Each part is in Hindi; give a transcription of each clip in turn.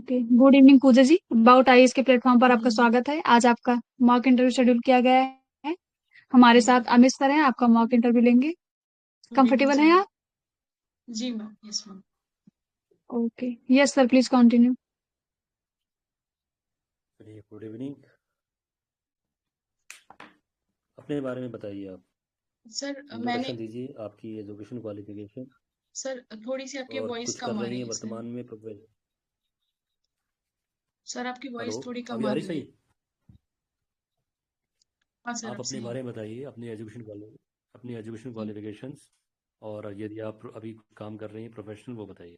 Okay. Good evening Puja ji. About IAS के प्लेटफॉर्म पर गुड आपका इवनिंग। स्वागत है। आज आपका मॉक इंटरव्यू शेड्यूल किया गया है। हमारे थैंक यू। साथ अमित सर हैं, आपका मॉक इंटरव्यू लेंगे। गुड इवनिंग कंफर्टेबल हैं सर। आप? जी ma'am, yes ma'am. Okay, yes sir, please continue. चलिए, गुड इवनिंग। अपने बारे में बताइए आप। सर मैंने इंट्रोडक्शन दीजिए, आपकी एजुकेशन, क्वालिफिकेशन सर थोड़ी सी आपकी और वॉइस कुछ कर कम आ रही रही हैं है सर। वर्तमान में प्रोफेशन। सर आपकी हेलो, वॉइस थोड़ी कम अभी आ आ रही रही है। सही? हाँ सर, आप अब अपने सही आ बारे रही में बताइए, अपनी एजुकेशन है। क्वालिफिकेशंस, और यदि आप अभी काम कर रही हैं प्रोफेशनल, वो बताइए।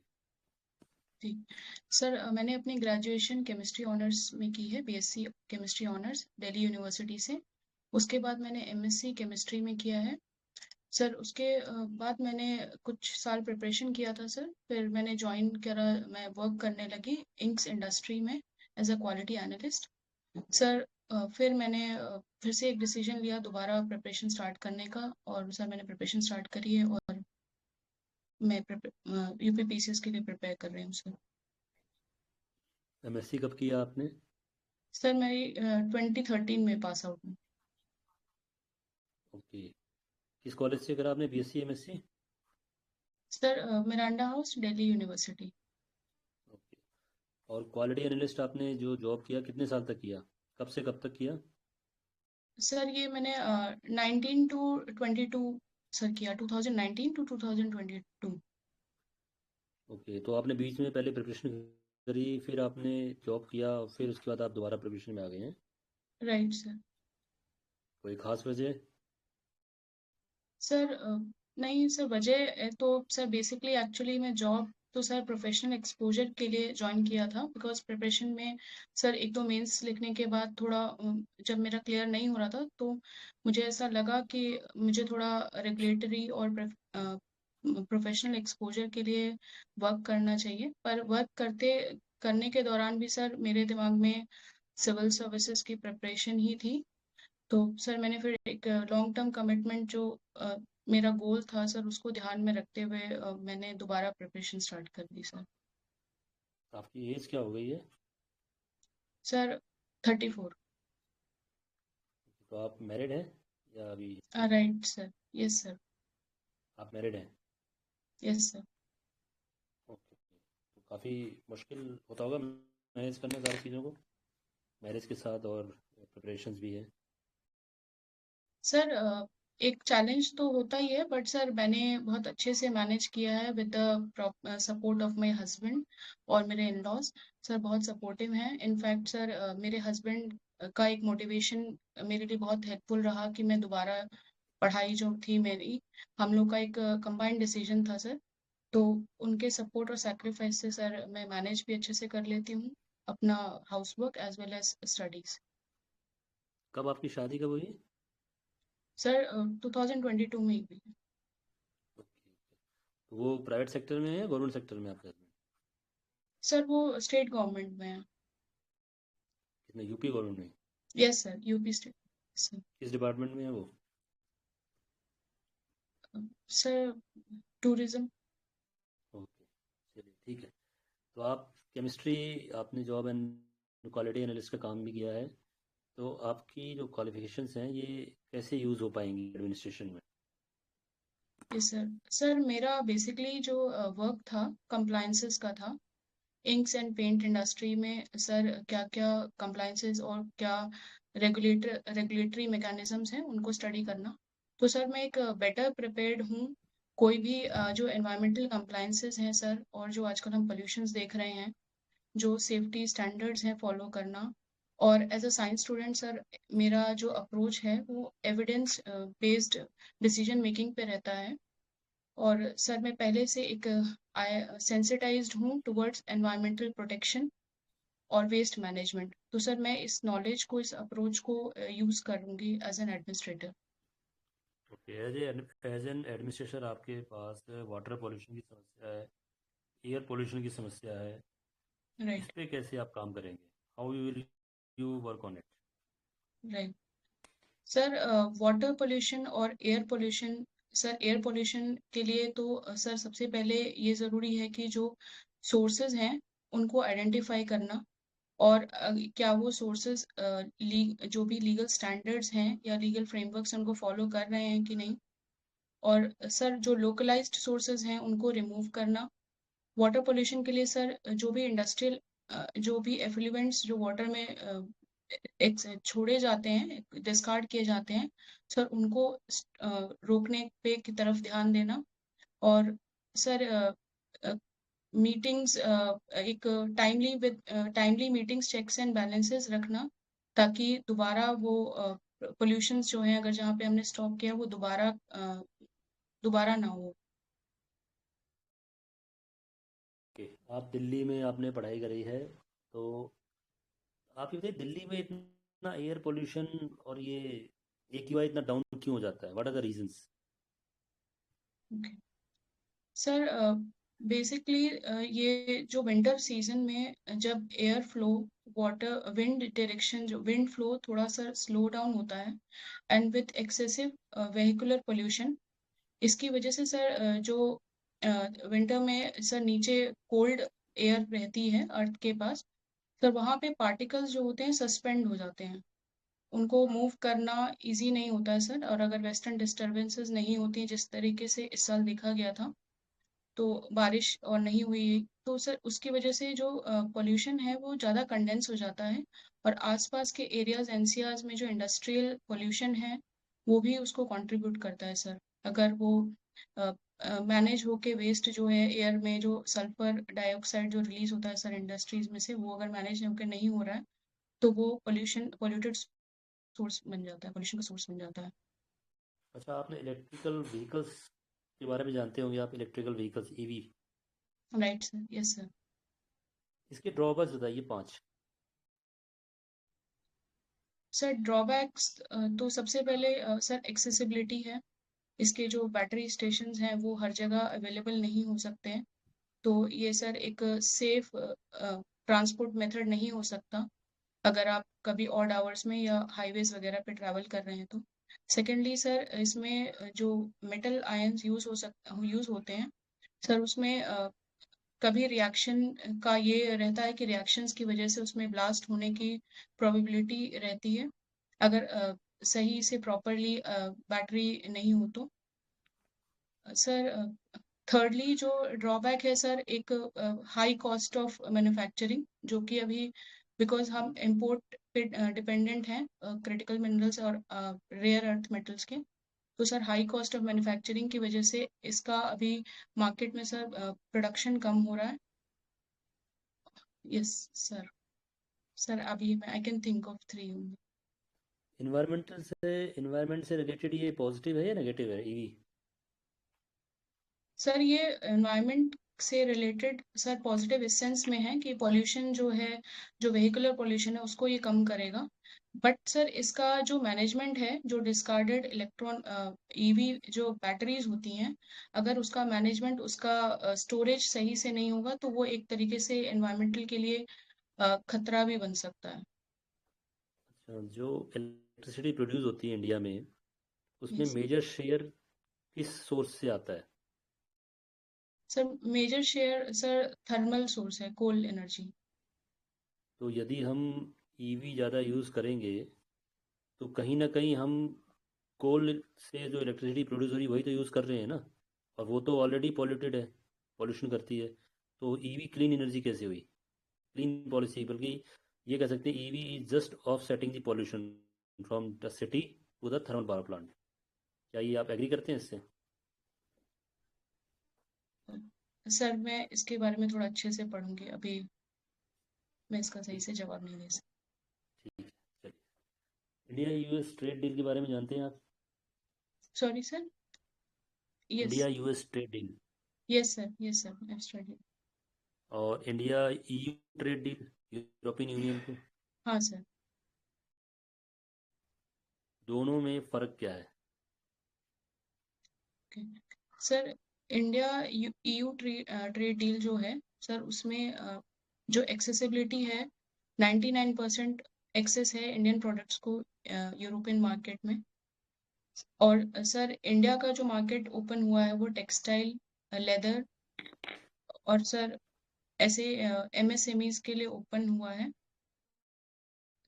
ठीक। सर मैंने अपनी ग्रेजुएशन केमिस्ट्री ऑनर्स में की है, BSc chemistry honours Delhi university से। उसके बाद मैंने एमएससी केमिस्ट्री में किया है। सर उसके बाद मैंने कुछ साल प्रिपरेशन किया था सर, फिर मैंने ज्वाइन करा, मैं वर्क करने लगी इंक्स इंडस्ट्री में as a quality analyst. Sir फिर मैंने फिर से एक डिसीजन लिया दोबारा प्रिपरेशन स्टार्ट करने का, और सर मैंने प्रिपरेशन स्टार्ट करी है और मैं यूपीपीसीएस के लिए प्रिपेयर कर रही हूँ सर। एमएससी कब किया आपने? सर मेरी 2013 में पास आउट हूँ। ओके। किस कॉलेज से करा आपने BSc MSc? Sir Miranda house Delhi university. Okay. और क्वालिटी एनालिस्ट आपने जो जॉब किया, कितने साल तक किया? कब से कब तक किया? सर ये मैंने 19 to 22 सर किया, 2019 to 2022। ओके, तो आपने बीच में पहले प्रिपरेशन करी, फिर आपने जॉब किया, फिर उसके बाद आप दोबारा प्रिपरेशन में आ गए हैं? Right sir. कोई खास वजह? सर नहीं सर, वजह तो सर बेसिकली एक्चुअली मैं जॉब तो सर प्रोफेशनल एक्सपोजर के लिए ज्वाइन किया था, बिकॉज प्रिपरेशन में सर एक दो मेंस लिखने के बाद थोड़ा जब मेरा क्लियर नहीं हो रहा था, तो मुझे ऐसा लगा कि मुझे थोड़ा रेगुलेटरी और प्रोफेशनल एक्सपोजर के लिए वर्क करना चाहिए। पर वर्क करने के दौरान भी सर मेरे दिमाग में सिविल सर्विसेज की प्रिपरेशन ही थी। तो सर मैंने फिर एक लॉन्ग टर्म कमिटमेंट जो मेरा गोल था सर, उसको ध्यान में रखते हुए मैंने दोबारा प्रिपरेशन स्टार्ट कर दी सर। आपकी एज क्या हो गई है? सर 34। तो आप मैरिड हैं या अभी? Right sir. Yes sir. आप मैरिड हैं? Yes sir. ओके। तो काफ़ी मुश्किल होता होगा मैनेज करना सारी चीज़ों को, मैरिज के साथ, और प्रिपरेशंस भी है। सर एक चैलेंज तो होता ही है, बट सर मैंने बहुत अच्छे से मैनेज किया है with the support of my husband और मेरे इन लॉज। सर बहुत सपोर्टिव हैं। इनफैक्ट सर मेरे हस्बैंड का एक मोटिवेशन मेरे लिए बहुत हेल्पफुल रहा कि मैं दोबारा पढ़ाई जो थी मेरी, हम लोग का एक कंबाइंड डिसीजन था सर। तो उनके सपोर्ट और सेक्रीफाइस से सर मैं मैनेज भी अच्छे से कर लेती हूँ अपना house work as well as studies. कब आपकी शादी कब हुई? सर 2022 में ही हुई। ओके। तो वो प्राइवेट सेक्टर में है या गवर्नमेंट सेक्टर में आपके हस्बैंड? सर वो स्टेट गवर्नमेंट में है। कितने, यूपी गवर्नमेंट में? Yes sir, UP state. Sir किस डिपार्टमेंट में है वो? Sir tourism. ओके, चलिए ठीक है। तो आप केमिस्ट्री, आपने जॉब एंड क्वालिटी एनालिस्ट का काम भी किया है, तो आपकी जो क्वालिफिकेशंस हैं ये कैसे यूज़ हो पाएंगी एडमिनिस्ट्रेशन में? Yes sir. सर मेरा बेसिकली जो वर्क था कंप्लायंसेस का था। इंक्स एंड पेंट इंडस्ट्री में सर क्या क्या कंप्लायंसेस और क्या रेगुलेटरी मैकेनिज्म्स हैं उनको स्टडी करना। तो सर मैं एक बेटर प्रिपेयर्ड हूँ कोई भी जो एनवायरमेंटल कंप्लायंसेस हैं सर, और जो आजकल हम पोल्यूशंस देख रहे हैं, जो सेफ्टी स्टैंडर्ड्स हैं फॉलो करना। और as a science student sir मेरा जो अप्रोच है वो एविडेंस बेस्ड डिसीजन मेकिंग पे रहता है। और सर मैं पहले से एक सेंसिटाइज्ड हूँ टुवर्ड्स एनवायरमेंटल प्रोटेक्शन और वेस्ट मैनेजमेंट। तो सर मैं इस नॉलेज को, इस अप्रोच को यूज करूंगी as an administrator. Okay, as an administrator आपके पास वाटर पोल्यूशन की समस्या है, एयर पोल्यूशन की समस्या है, इस राइट। पे कैसे आप काम करेंगे? How you will you work on it? Right. Sir water pollution और air pollution, sir air pollution के लिए तो सर सबसे पहले ये ज़रूरी है कि जो सोर्सेज हैं उनको आइडेंटिफाई करना, और क्या वो सोर्सेज जो भी लीगल स्टैंडर्ड्स हैं या लीगल फ्रेमवर्क्स उनको फॉलो कर रहे हैं कि नहीं। और सर जो लोकलाइज्ड सोर्सेज हैं उनको रिमूव करना। वाटर पोल्यूशन के लिए सर जो भी इंडस्ट्रियल जो भी एफ्लुएंट्स जो वाटर में छोड़े जाते हैं, डिस्कार्ड किए जाते हैं, सर उनको रोकने पे की तरफ ध्यान देना। और सर मीटिंग्स एक timely meetings, checks and balances रखना, ताकि दोबारा वो पोल्यूशंस जो हैं अगर जहाँ पे हमने स्टॉप किया वो दोबारा ना हो। ओके, आप दिल्ली में आपने पढ़ाई करी है, तो आप ये बताइए दिल्ली में इतना एयर पोल्यूशन और ये AQI इतना डाउन क्यों हो जाता है? What are the reasons? Okay. Sir basically ये जो विंटर सीजन में जब air flow, water wind direction, जो विंड फ्लो थोड़ा सा स्लो डाउन होता है, and with excessive vehicular pollution, इसकी वजह से सर जो विंटर में सर नीचे कोल्ड एयर रहती है अर्थ के पास, सर वहाँ पे पार्टिकल्स जो होते हैं सस्पेंड हो जाते हैं, उनको मूव करना इजी नहीं होता है सर। और अगर वेस्टर्न डिस्टर्बेंसेस नहीं होती जिस तरीके से इस साल देखा गया था, तो बारिश और नहीं हुई, तो सर उसकी वजह से जो पोल्यूशन है वो ज़्यादा कंडेंस हो जाता है, और आसपास के एरियाज एनसीआर्स में जो इंडस्ट्रियल पोल्यूशन है वो भी उसको कंट्रीब्यूट करता है सर। अगर वो मैनेज होके वेस्ट जो है एयर में, जो सल्फर डाइऑक्साइड जो रिलीज होता है सर इंडस्ट्रीज में से, वो अगर मैनेज होकर नहीं हो रहा है, तो वो पोल्यूटेड सोर्स बन जाता है, पोल्यूशन का सोर्स बन जाता है। अच्छा, आपने इलेक्ट्रिकल व्हीकल्स के बारे में जानते होंगे आप, electrical vehicles EV, right sir, yes sir. इसके ड्रॉबैक्स बताइए 5। सर ड्रॉबैक्स तो सबसे पहले सर एक्सेसिबिलिटी है। इसके जो बैटरी स्टेशंस हैं वो हर जगह अवेलेबल नहीं हो सकते हैं, तो ये सर एक सेफ ट्रांसपोर्ट मेथड नहीं हो सकता अगर आप कभी ऑड आवर्स में या हाईवेज वगैरह पे ट्रैवल कर रहे हैं तो। सेकेंडली सर इसमें जो मेटल आयंस यूज होते हैं सर, उसमें कभी रिएक्शन का ये रहता है कि रिएक्शंस की वजह से उसमें ब्लास्ट होने की प्रोबेबिलिटी रहती है, अगर सही से प्रॉपरली बैटरी नहीं हो तो। सर थर्डली जो ड्रॉबैक है सर, एक हाई कॉस्ट ऑफ मैन्युफैक्चरिंग, जो कि अभी बिकॉज हम इंपोर्ट पे डिपेंडेंट हैं क्रिटिकल मिनरल्स और रेयर अर्थ मेटल्स के, तो sir high cost of manufacturing की वजह से इसका अभी मार्केट में सर प्रोडक्शन कम हो रहा है। Yes sir. सर अभी I can think of 3 only. Environment से रिलेटेड ये पॉजिटिव है या नेगेटिव है EV? सर ये एनवायरनमेंट से रिलेटेड सर पॉजिटिव इस सेंस में है कि पॉल्यूशन जो है, जो वेहिकुलर पॉल्यूशन है उसको ये कम करेगा। बट सर इसका जो मैनेजमेंट है, जो डिस्कार्डेड इलेक्ट्रॉन ईवी जो बैटरीज होती हैं, अगर उसका मैनेजमेंट, उसका स्टोरेज सही से नहीं होगा, तो वो एक तरीके से एनवायरमेंटल के लिए खतरा भी बन सकता है। अच्छा, जो इलेक्ट्रिसिटी प्रोड्यूस होती है इंडिया में, उसमें यस मेजर शेयर किस सोर्स से आता है? Sir, major share sir thermal source है, कोल एनर्जी। तो यदि हम EV ज़्यादा यूज़ करेंगे तो कहीं ना कहीं हम कोल से जो इलेक्ट्रिसिटी प्रोड्यूस हो रही है वही तो यूज़ कर रहे हैं ना, और वो तो ऑलरेडी पॉल्यूटेड है, पॉल्यूशन करती है। तो EV क्लीन एनर्जी कैसे हुई, क्लीन पॉलिसी? बल्कि ये कह सकते हैं EV is just offsetting the pollution from the city to the thermal power plant. क्या ये आप एग्री करते हैं इससे? सर मैं इसके बारे में थोड़ा अच्छे से पढ़ूंगी, अभी मैं इसका सही से जवाब नहीं दे सकती। ठीक है, चलिए। इंडिया US ट्रेड डील के बारे में जानते हैं आप? Sorry sir. Yes. India US trade deal yes sir, yes sir, I study. और India EU trade deal, European Union को, हाँ सर। दोनों में फ़र्क क्या है? Okay sir, India EU trade deal जो है सर, उसमें जो एक्सेसिबिलिटी है, 99% एक्सेस है इंडियन प्रोडक्ट्स को यूरोपियन मार्केट में। और सर इंडिया का जो मार्केट ओपन हुआ है वो टेक्सटाइल, लेदर और सर ऐसे MSMEs के लिए ओपन हुआ है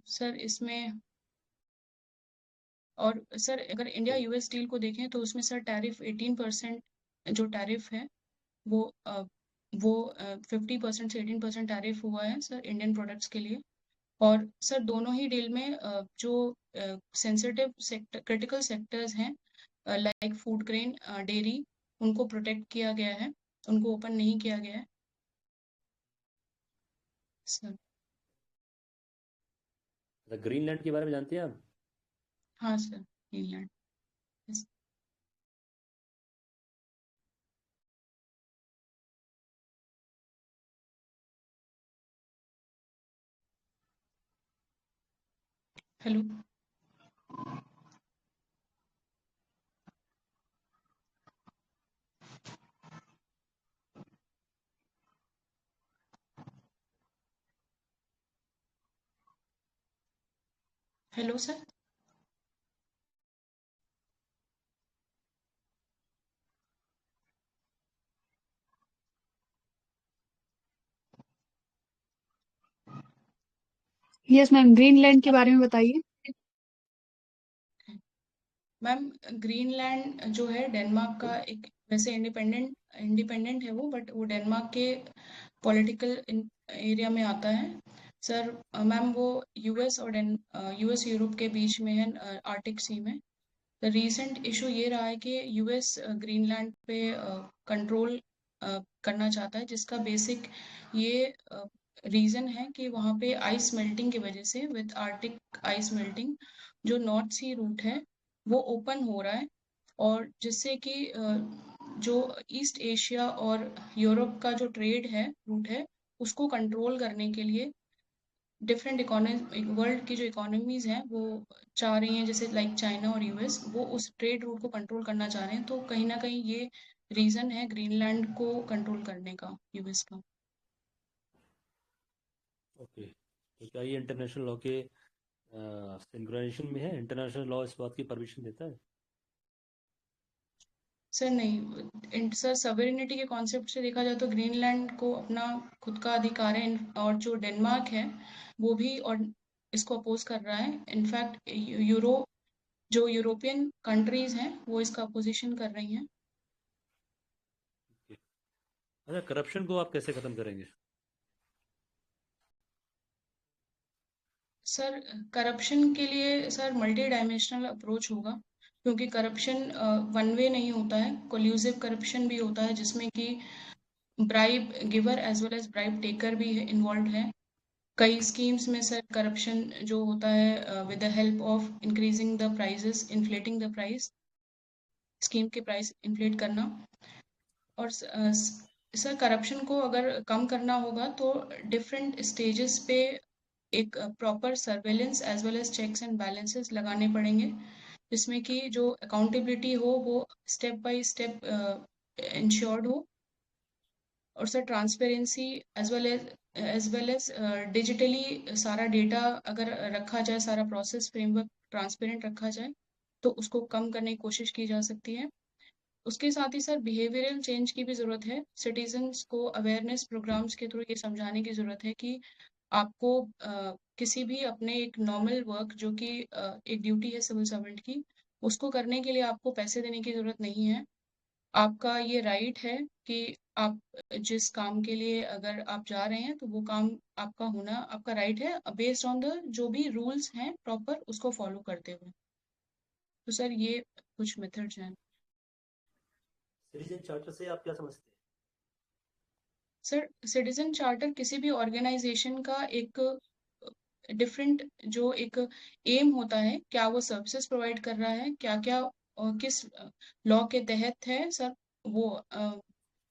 सर इसमें। और सर अगर इंडिया चलिए यूएस डील को देखें तो उसमें सर टैरिफ 18% जो टैरिफ है वो वो 50% से 18% टैरिफ हुआ है सर इंडियन प्रोडक्ट्स के लिए। और सर दोनों ही डील में जो सेंसिटिव सेक्टर क्रिटिकल सेक्टर्स हैं लाइक फूड ग्रेन डेयरी उनको प्रोटेक्ट किया गया है, उनको ओपन नहीं किया गया है सर। ग्रीनलैंड के बारे में जानते हैं आप? हाँ sir Greenland. Yes. Hello. Hello sir. Yes ma'am, Greenland के बारे में बताइए। मैम ग्रीनलैंड जो है डेनमार्क का एक वैसे इंडिपेंडेंट इंडिपेंडेंट है वो, बट वो डेनमार्क के पॉलिटिकल एरिया में आता है सर। मैम वो यूएस और यूएस यूरोप के बीच में है आर्टिक सी में। द रीसेंट इशू ये रहा है कि यूएस ग्रीनलैंड पे कंट्रोल करना चाहता है, जिसका बेसिक ये रीजन है कि वहाँ पे आइस मेल्टिंग की वजह से विद आर्टिक आइस मेल्टिंग जो नॉर्थ सी रूट है वो ओपन हो रहा है, और जिससे कि जो ईस्ट एशिया और यूरोप का जो ट्रेड है रूट है उसको कंट्रोल करने के लिए डिफरेंट इकोनॉमी वर्ल्ड की जो इकोनॉमीज हैं वो चाह रही हैं, जैसे लाइक चाइना और यूएस, वो उस ट्रेड रूट को कंट्रोल करना चाह रहे हैं। तो कहीं ना कहीं ये रीजन है ग्रीनलैंड को कंट्रोल करने का यूएस का। ओके, तो क्या ये इंटरनेशनल लॉ के सिंक्रोनाइजेशन में है? इंटरनेशनल लॉ इस बात की परमिशन देता है? सर नहीं, सर सवेरेनिटी के कॉन्सेप्ट से देखा जाए तो ग्रीनलैंड को अपना खुद का अधिकार है, और जो डेनमार्क है वो भी और इसको अपोज कर रहा है। इनफैक्ट जो यूरोपियन कंट्रीज हैं वो इसका अपोजिशन कर रही हैं। ओके। अच्छा, करप्शन को आप कैसे ख़त्म करेंगे? सर करप्शन के लिए सर मल्टी डायमेंशनल अप्रोच होगा, क्योंकि करप्शन वन वे नहीं होता है, कोल्यूसिव करप्शन भी होता है जिसमें कि bribe giver as well as bribe taker भी इन्वॉल्व है। कई स्कीम्स में सर करप्शन जो होता है with the help of increasing the prices, inflating the price, scheme के प्राइस इन्फ्लेट करना। और सर करप्शन को अगर कम करना होगा तो डिफरेंट स्टेजेस पे एक proper surveillance as well as checks and balances लगाने पड़ेंगे, जिसमें कि जो अकाउंटेबिलिटी हो वो स्टेप बाय स्टेप इंश्योर्ड हो। और sir transparency as well as digitally सारा डेटा अगर रखा जाए, सारा प्रोसेस फ्रेमवर्क ट्रांसपेरेंट रखा जाए तो उसको कम करने की कोशिश की जा सकती है। उसके साथ ही सर बिहेवियरल चेंज की भी ज़रूरत है। सिटीजन्स को अवेयरनेस प्रोग्राम्स के थ्रू ये समझाने की ज़रूरत है कि आपको किसी भी अपने एक नॉर्मल वर्क जो कि एक ड्यूटी है सिविल सर्वेंट की, उसको करने के लिए आपको पैसे देने की ज़रूरत नहीं है। आपका ये राइट है कि आप जिस काम के लिए अगर आप जा रहे हैं तो वो काम आपका होना आपका राइट है, बेस्ड ऑन द जो भी रूल्स हैं प्रॉपर उसको फॉलो करते हुए। तो सर ये कुछ मेथड्स हैं। सिटीजन चार्टर से आप क्या समझते हैं? सर सिटीजन चार्टर किसी भी ऑर्गेनाइजेशन का एक डिफरेंट जो एक एम होता है, क्या वो सर्विसेज प्रोवाइड कर रहा है, क्या क्या किस लॉ के तहत है सर वो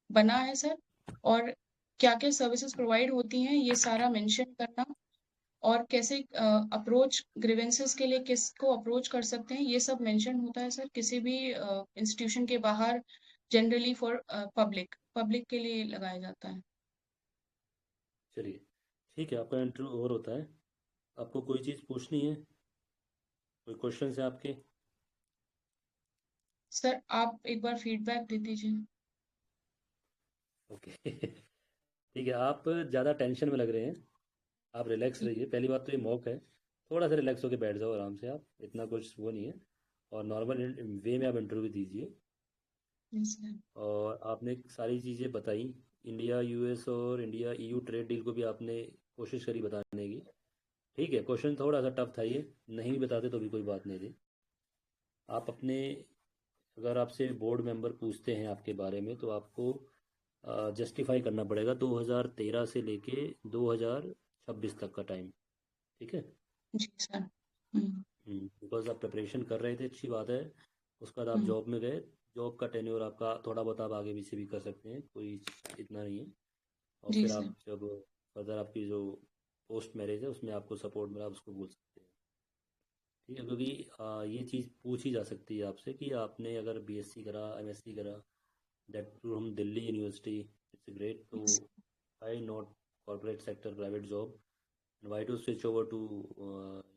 बना है सर, और क्या क्या सर्विसेज प्रोवाइड होती हैं ये सारा मेंशन करना, और कैसे अप्रोच ग्रीवेंसेस के लिए किसको अप्रोच कर सकते हैं ये सब मेंशन होता है सर किसी भी इंस्टीट्यूशन के बाहर, जनरली फॉर पब्लिक पब्लिक के लिए लगाया जाता है। चलिए, ठीक है, आपका इंटरव्यू ओवर होता है। आपको कोई चीज़ पूछनी है? कोई क्वेश्चन है आपके? सर आप एक बार फीडबैक दे दीजिए। ओके। ठीक है, आप ज़्यादा टेंशन में लग रहे हैं, आप रिलैक्स रहिए। पहली बात तो ये मॉक है, थोड़ा सा रिलैक्स होकर बैठ जाओ आराम से, आप इतना कुछ वो नहीं है। और नॉर्मल वे में आप इंटरव्यू दीजिए। Yes sir. और आपने सारी चीज़ें बताई, इंडिया यूएस और इंडिया ईयू ट्रेड डील को भी आपने कोशिश करी बताने की। ठीक है, क्वेश्चन थोड़ा सा टफ था ये, नहीं भी बताते तो भी कोई बात नहीं थी। आप अपने, अगर आपसे बोर्ड मेंबर पूछते हैं आपके बारे में तो आपको जस्टिफाई करना पड़ेगा 2013 से लेके 2026 तक का टाइम। ठीक है। जी सर। हम्म। बिकॉज आप प्रिपरेशन कर रहे थे, अच्छी बात है। उसके बाद आप हम्म। जॉब में गए, जॉब का टेन्योर आपका थोड़ा बहुत आप आगे पीछे भी कर सकते हैं, कोई इतना नहीं है। और जी फिर सर। आप जब फर्दर आपकी जो पोस्ट मैरिज है उसमें आपको सपोर्ट मिला, आप उसको बोल सकते हैं। ठीक है, क्योंकि ये चीज़ पूछी जा सकती है आपसे कि आपने अगर बीएससी करा, एमएससी करा, that from Delhi University, it's great, तो yes. Why not corporate sector private job, and why to switch over to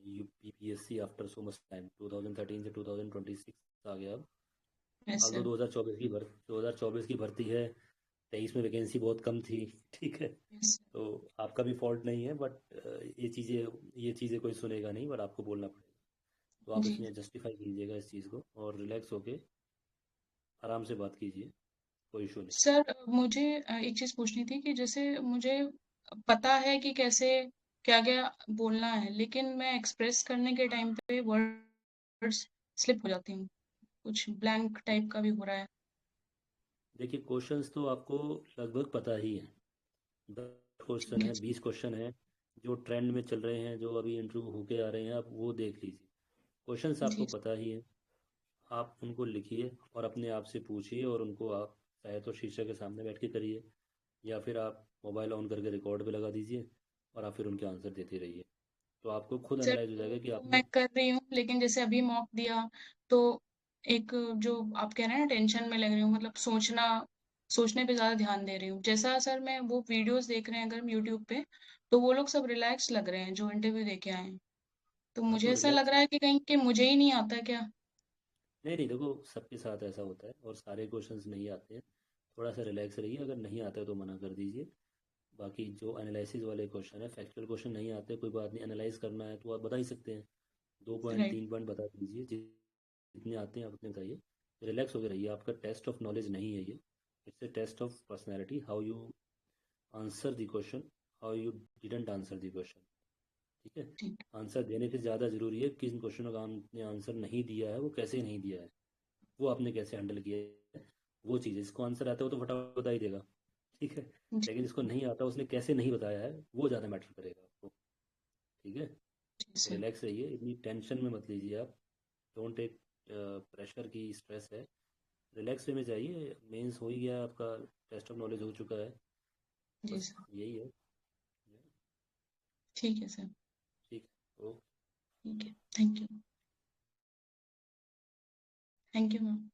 UPSC after so much time, 2013 से 2026 आ गया अब। Yes although sir. 2024 की भर्ती है, 23 में वैकेंसी बहुत कम थी। ठीक है, यस। तो आपका भी फॉल्ट नहीं है, बट ये चीज़ें कोई सुनेगा नहीं, बट आपको बोलना पड़ेगा। तो आप जी इसमें जस्टिफाई कीजिएगा इस चीज़ को, और रिलैक्स होके आराम से बात कीजिए, कोई इशू नहीं। सर, मुझे एक चीज पूछनी थी कि जैसे मुझे पता है कि कैसे क्या क्या बोलना है, लेकिन मैं एक्सप्रेस करने के टाइम पे वर्ड्स स्लिप हो जाती हूँ, कुछ ब्लैंक टाइप का भी हो रहा है। देखिए, क्वेश्चंस तो आपको लगभग पता ही है, 10 क्वेश्चन ठीक है। है, 20 क्वेश्चन है, जो ट्रेंड में चल रहे हैं, जो अभी इंटरव्यू होके आ रहे हैं, आप वो देख लीजिए। क्वेश्चंस आपको जी। पता ही है, आप उनको लिखिए और अपने आप से पूछिए, और उनको आप चाहे तो शीशे के सामने बैठ के करिए, या फिर आप मोबाइल ऑन करके रिकॉर्ड पे लगा दीजिए, और आप फिर उनके आंसर देते रहिए। तो आपको खुद सर, एनालाइज हो जाएगा कि वो आपने। मैं कर रही हूँ, लेकिन जैसे अभी मॉक दिया तो एक जो आप कह रहे हैं ना, टेंशन में लग रही हूँ, मतलब सोचने पे ज्यादा ध्यान दे रही हूँ। जैसा सर मैं वो वीडियोस देख रहे हैं अगर यूट्यूब पे, तो वो लोग सब रिलैक्स लग रहे हैं जो इंटरव्यू दे के आए हैं। तो हाँ, मुझे तो ऐसा लग रिलैक्स। रहा है कि कहीं कि मुझे ही नहीं आता क्या। नहीं नहीं, देखो सबके साथ ऐसा होता है, और सारे क्वेश्चंस नहीं आते हैं। थोड़ा सा रिलैक्स रहिए, अगर नहीं आता है तो मना कर दीजिए। बाकी जो एनालिसिस वाले क्वेश्चन है, फैक्चुअल क्वेश्चन नहीं आते, कोई बात नहीं, एनालाइज करना है तो आप बता ही सकते हैं। 2 पॉइंट राइट। 3 पॉइंट बता दीजिए, जितने आते हैं आप उतने बताइए। रिलैक्स होकर रहिए, आपका टेस्ट ऑफ नॉलेज नहीं है ये, it's a test of personality, how you answer the question, how you didn't answer the question. ठीक है, ठीक। आंसर देने से ज़्यादा ज़रूरी है किन क्वेश्चनों का आपने आंसर नहीं दिया है, वो कैसे नहीं दिया है, वो आपने कैसे हैंडल किया है। वो चीज़, इसको आंसर आता है वो तो फटाफट बता ही देगा। ठीक है, जी। लेकिन इसको नहीं आता, उसने कैसे नहीं बताया है, वो ज़्यादा मैटर करेगा आपको। ठीक है, जी तो सर। रिलैक्स रहिए, इतनी टेंशन में मत लीजिए आप। डोंट टेक प्रेशर की स्ट्रेस है, रिलैक्स वे में जाइए। मेंस हो ही गया आपका, टेस्ट ऑफ नॉलेज हो चुका है, जी बस सर। यही है। ठीक है सर। ठीक है, ओके। ठीक है। Thank you. Thank you ma'am.